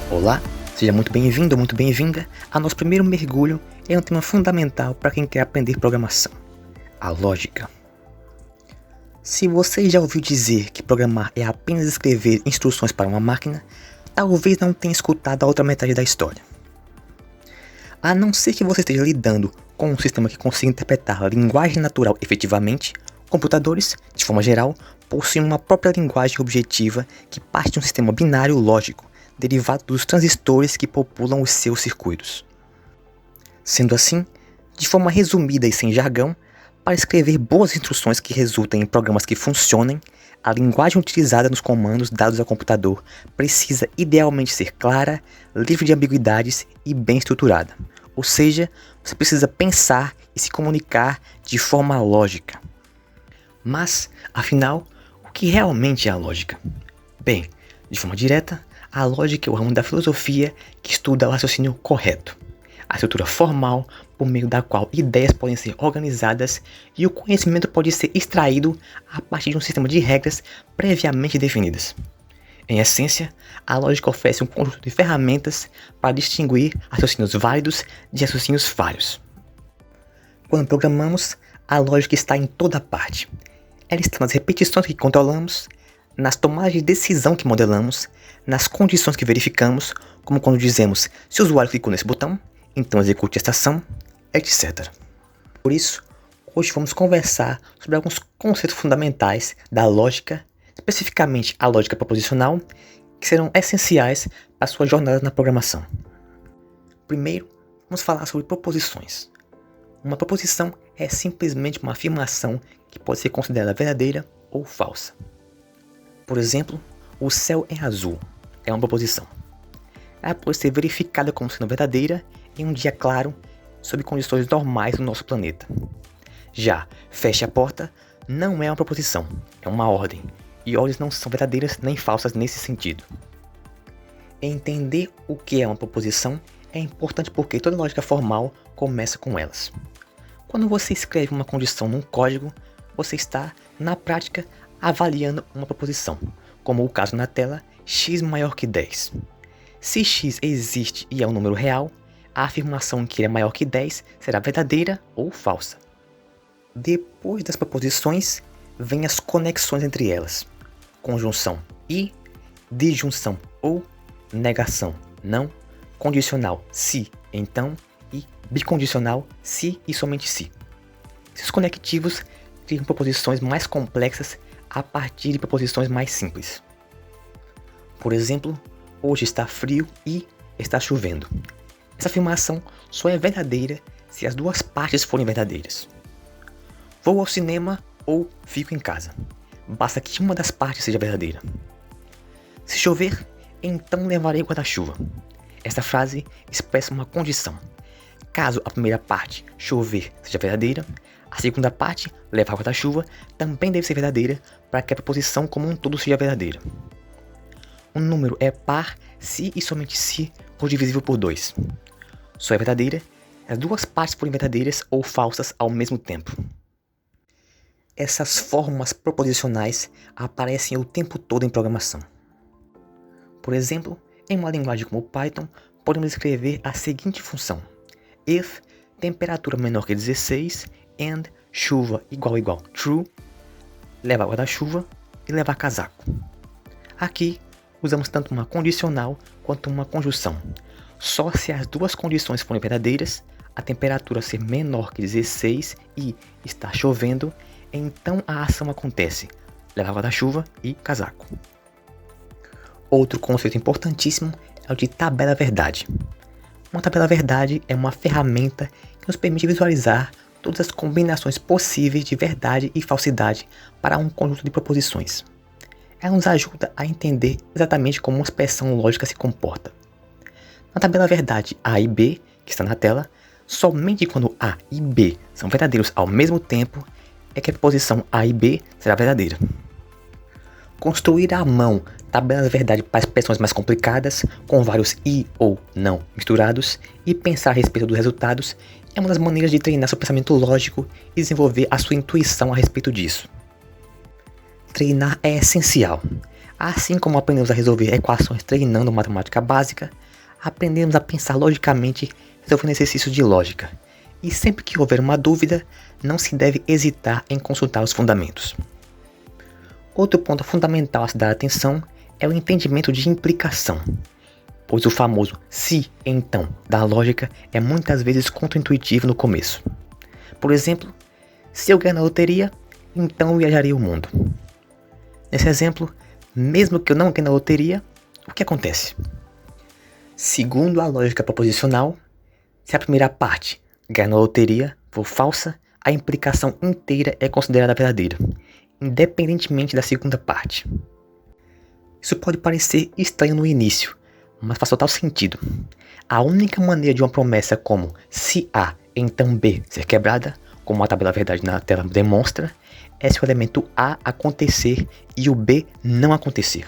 Olá, seja muito bem-vindo ou muito bem-vinda ao nosso primeiro mergulho em um tema fundamental para quem quer aprender programação: a lógica. Se você já ouviu dizer que programar é apenas escrever instruções para uma máquina, talvez não tenha escutado a outra metade da história. A não ser que você esteja lidando com um sistema que consiga interpretar a linguagem natural efetivamente, computadores, de forma geral, possuem uma própria linguagem objetiva que parte de um sistema binário lógico, derivado dos transistores que populam os seus circuitos. Sendo assim, de forma resumida e sem jargão, para escrever boas instruções que resultem em programas que funcionem, a linguagem utilizada nos comandos dados ao computador precisa idealmente ser clara, livre de ambiguidades e bem estruturada. Ou seja, você precisa pensar e se comunicar de forma lógica. Mas, afinal, o que realmente é a lógica? Bem, de forma direta, a lógica é o ramo da filosofia que estuda o raciocínio correto, a estrutura formal por meio da qual ideias podem ser organizadas e o conhecimento pode ser extraído a partir de um sistema de regras previamente definidas. Em essência, a lógica oferece um conjunto de ferramentas para distinguir raciocínios válidos de raciocínios falhos. Quando programamos, a lógica está em toda parte. Ela está nas repetições que controlamos, nas tomadas de decisão que modelamos, nas condições que verificamos, como quando dizemos se o usuário clicou nesse botão, então execute esta ação, etc. Por isso, hoje vamos conversar sobre alguns conceitos fundamentais da lógica, especificamente a lógica proposicional, que serão essenciais para a sua jornada na programação. Primeiro, vamos falar sobre proposições. Uma proposição é simplesmente uma afirmação que pode ser considerada verdadeira ou falsa. Por exemplo, o céu é azul é uma proposição. Ela pode ser verificada como sendo verdadeira em um dia claro, sob condições normais do nosso planeta. Já feche a porta não é uma proposição, é uma ordem, e ordens não são verdadeiras nem falsas nesse sentido. Entender o que é uma proposição é importante porque toda lógica formal começa com elas. Quando você escreve uma condição num código, você está, na prática, avaliando uma proposição, como o caso na tela x maior que 10. Se x existe e é um número real, a afirmação que ele é maior que 10 será verdadeira ou falsa. Depois das proposições, vêm as conexões entre elas. Conjunção e, disjunção ou, negação, não, condicional, se, então, e bicondicional, se e somente se. Esses conectivos criam proposições mais complexas a partir de proposições mais simples. Por exemplo, hoje está frio e está chovendo. Essa afirmação só é verdadeira se as duas partes forem verdadeiras. Vou ao cinema ou fico em casa. Basta que uma das partes seja verdadeira. Se chover, então levarei guarda-chuva. Esta frase expressa uma condição. Caso a primeira parte, chover, seja verdadeira, a segunda parte, levar guarda-chuva, também deve ser verdadeira para que a proposição como um todo seja verdadeira. Um número é par se e somente se for divisível por 2. Só é verdadeira se as duas partes forem verdadeiras ou falsas ao mesmo tempo. Essas formas proposicionais aparecem o tempo todo em programação. Por exemplo, em uma linguagem como Python, podemos escrever a seguinte função: if temperatura menor que 16 and chuva igual true, levar guarda-chuva e levar casaco. Aqui, usamos tanto uma condicional quanto uma conjunção. Só se as duas condições forem verdadeiras, a temperatura ser menor que 16 e está chovendo, então a ação acontece, levar guarda-chuva e casaco. Outro conceito importantíssimo é o de tabela verdade. Uma tabela verdade é uma ferramenta que nos permite visualizar todas as combinações possíveis de verdade e falsidade para um conjunto de proposições. Ela nos ajuda a entender exatamente como uma expressão lógica se comporta. Na tabela verdade A e B, que está na tela, somente quando A e B são verdadeiros ao mesmo tempo é que a proposição A e B será verdadeira. Construir à mão tabelas verdade para expressões mais complicadas, com vários e ou não misturados, e pensar a respeito dos resultados é uma das maneiras de treinar seu pensamento lógico e desenvolver a sua intuição a respeito disso. Treinar é essencial. Assim como aprendemos a resolver equações treinando matemática básica, aprendemos a pensar logicamente resolvendo exercícios de lógica. E sempre que houver uma dúvida, não se deve hesitar em consultar os fundamentos. Outro ponto fundamental a se dar atenção é o entendimento de implicação, pois o famoso se, então, da lógica é muitas vezes contraintuitivo no começo. Por exemplo, se eu ganhar na loteria, então eu viajaria o mundo. Nesse exemplo, mesmo que eu não ganhe na loteria, o que acontece? Segundo a lógica proposicional, se a primeira parte, ganhar na loteria, for falsa, a implicação inteira é considerada verdadeira, independentemente da segunda parte. Isso pode parecer estranho no início, mas faz total sentido. A única maneira de uma promessa como se A, então B ser quebrada, como a tabela verdade na tela demonstra, é se o elemento A acontecer e o B não acontecer.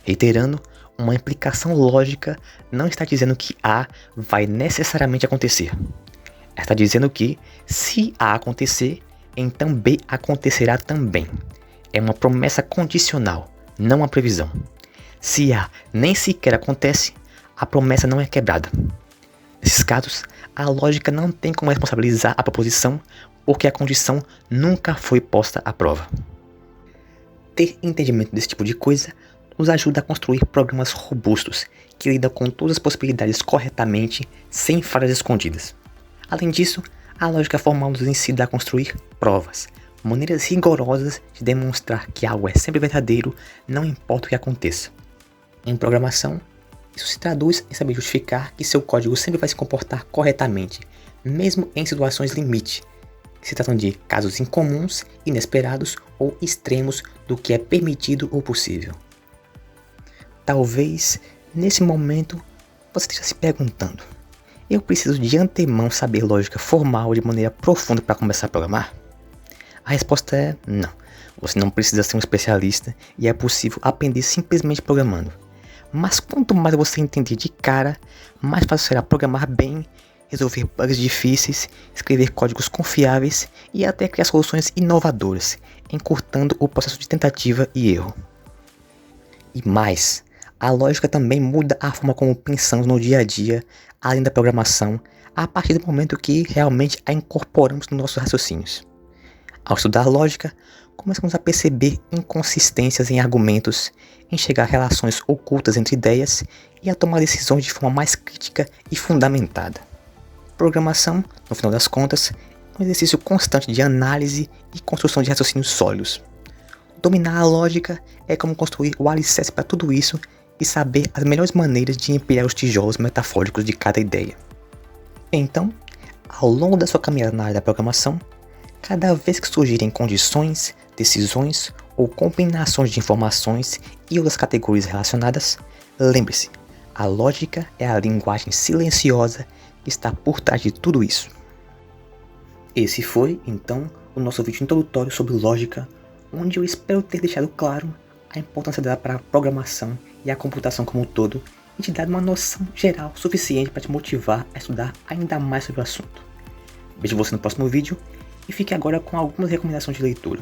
Reiterando, uma implicação lógica não está dizendo que A vai necessariamente acontecer. Ela está dizendo que, se A acontecer, então B acontecerá também. É uma promessa condicional, não uma previsão. Se A nem sequer acontece, a promessa não é quebrada. Nesses casos, a lógica não tem como responsabilizar a proposição, porque a condição nunca foi posta à prova. Ter entendimento desse tipo de coisa nos ajuda a construir programas robustos que lidam com todas as possibilidades corretamente, sem falhas escondidas. Além disso, a lógica formal nos ensina a construir provas, maneiras rigorosas de demonstrar que algo é sempre verdadeiro, não importa o que aconteça. Em programação, isso se traduz em saber justificar que seu código sempre vai se comportar corretamente, mesmo em situações limite, que se tratam de casos incomuns, inesperados ou extremos do que é permitido ou possível. Talvez, nesse momento, você esteja se perguntando: eu preciso de antemão saber lógica formal de maneira profunda para começar a programar? A resposta é não. Você não precisa ser um especialista e é possível aprender simplesmente programando. Mas quanto mais você entender de cara, mais fácil será programar bem, resolver bugs difíceis, escrever códigos confiáveis e até criar soluções inovadoras, encurtando o processo de tentativa e erro. E mais, a lógica também muda a forma como pensamos no dia a dia, além da programação, a partir do momento que realmente a incorporamos nos nossos raciocínios. Ao estudar lógica, começamos a perceber inconsistências em argumentos, enxergar relações ocultas entre ideias e a tomar decisões de forma mais crítica e fundamentada. Programação, no final das contas, é um exercício constante de análise e construção de raciocínios sólidos. Dominar a lógica é como construir o alicerce para tudo isso e saber as melhores maneiras de empilhar os tijolos metafóricos de cada ideia. Então, ao longo da sua caminhada na área da programação, cada vez que surgirem condições, decisões ou combinações de informações e outras categorias relacionadas, lembre-se, a lógica é a linguagem silenciosa que está por trás de tudo isso. Esse foi, então, o nosso vídeo introdutório sobre lógica, onde eu espero ter deixado claro a importância dela para a programação e a computação como um todo, e te dar uma noção geral suficiente para te motivar a estudar ainda mais sobre o assunto. Vejo você no próximo vídeo, e fique agora com algumas recomendações de leitura.